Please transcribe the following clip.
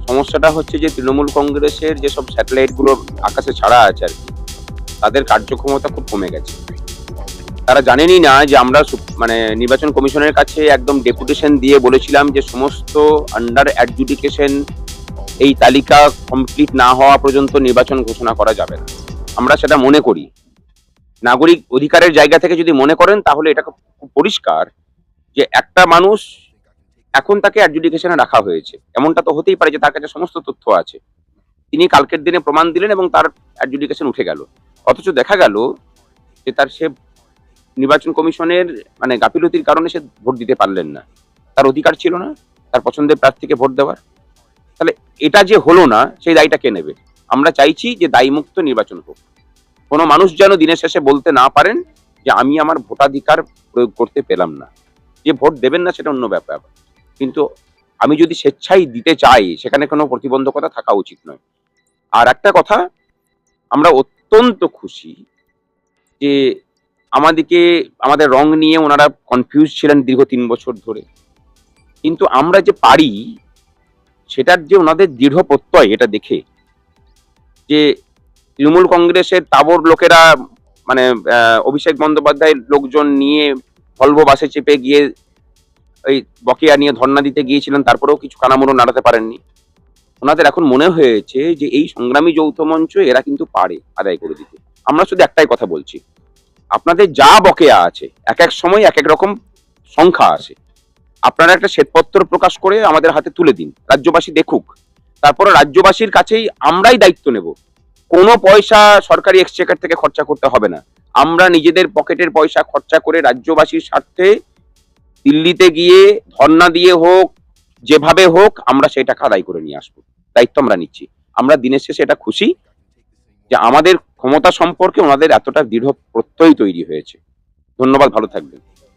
সমস্যাটা হচ্ছে যে তৃণমূল কংগ্রেসের যেসব স্যাটেলাইট গুলো আকাশে ছাড়া আছে আর কি, তাদের কার্যক্ষমতা খুব কমে গেছে। তারা জানেনই না যে আমরা মানে নির্বাচন কমিশনের কাছে একদম ডেপুটেশন দিয়ে বলেছিলাম যে সমস্ত আন্ডার অ্যাডজুডিকেশন এই তালিকা কমপ্লিট না হওয়া পর্যন্ত নির্বাচন ঘোষণা করা যাবে না। আমরা সেটা মনে করি। নাগরিক অধিকারের জায়গা থেকে যদি মনে করেন তাহলে এটা খুব পরিষ্কার যে একটা মানুষ এখন তাকে অ্যাডজুডিকেশনে রাখা হয়েছে, এমনটা তো হতেই পারে যে তার কাছে সমস্ত তথ্য আছে, তিনি কালকের দিনে প্রমাণ দিলেন এবং তার অ্যাডজুডিকেশন উঠে গেল। অথচ দেখা গেল যে সে নির্বাচন কমিশনের মানে গাফিলতির কারণে সে ভোট দিতে পারলেন না, তার অধিকার ছিল না তার পছন্দের প্রার্থীকে ভোট দেওয়ার। তাহলে এটা যে হলো না সেই দায়টা কে নেবে? আমরা চাইছি যে দায়মুক্ত নির্বাচন হোক। কোনো মানুষ যেন দিনের শেষে বলতে না পারেন যে আমি আমার ভোটাধিকার প্রয়োগ করতে পেলাম না। যে ভোট দেবেন না সেটা অন্য ব্যাপার, কিন্তু আমি যদি স্বেচ্ছায় দিতে চাই সেখানে কোনো প্রতিবন্ধকতা থাকা উচিত নয়। আর একটা কথা, আমরা অত্যন্ত খুশি যে আমাদের রং নিয়ে ওনারা কনফিউজ ছিলেন দীর্ঘ ৩ বছর ধরে, কিন্তু আমরা যে পারি সেটার যে ওনাদের দৃঢ় প্রত্যয়, এটা দেখে যে তৃণমূল কংগ্রেসের তাবর লোকেরা মানে অভিষেক বন্দ্যোপাধ্যায়ের লোকজন নিয়ে ভলভো বাসে চেপে গিয়ে ওই বকেয়া নিয়ে ধর্ণা দিতে গিয়েছিলেন, তারপরেও কিছু কানামুড়ো নাড়াতে পারেননি। ওনাদের এখন মনে হয়েছে যে এই সংগ্রামী যৌথ মঞ্চ এরা কিন্তু পারে আদায় করে দিতে। আমরা শুধু একটাই কথা বলছি, আপনাদের যা বকেয়া আছে এক এক সময় এক এক রকম সংখ্যা আসে, আপনারা একটা শ্বেতপত্র প্রকাশ করে আমাদের হাতে তুলে দিন, রাজ্যবাসী দেখুক, তারপরে রাজ্যবাসীর কাছেই আমরাই দায়িত্ব নেব। কোনো পয়সা সরকারি এক্সচেকার থেকে খরচা করতে হবে না, আমরা নিজেদের পকেটের পয়সা খরচা করে রাজ্যবাসীর স্বার্থে দিল্লিতে গিয়ে ধর্ণা দিয়ে হোক, যেভাবে হোক আমরা সেই টাকা আদায় করে নিয়ে আসবো, দায়িত্ব আমরা নিচ্ছি। আমরা দিনের শেষে এটা খুশি যে আমাদের ক্ষমতা সম্পর্কে ওনাদের এতটা দৃঢ় প্রত্যয় তৈরি হয়েছে। ধন্যবাদ, ভালো থাকবেন।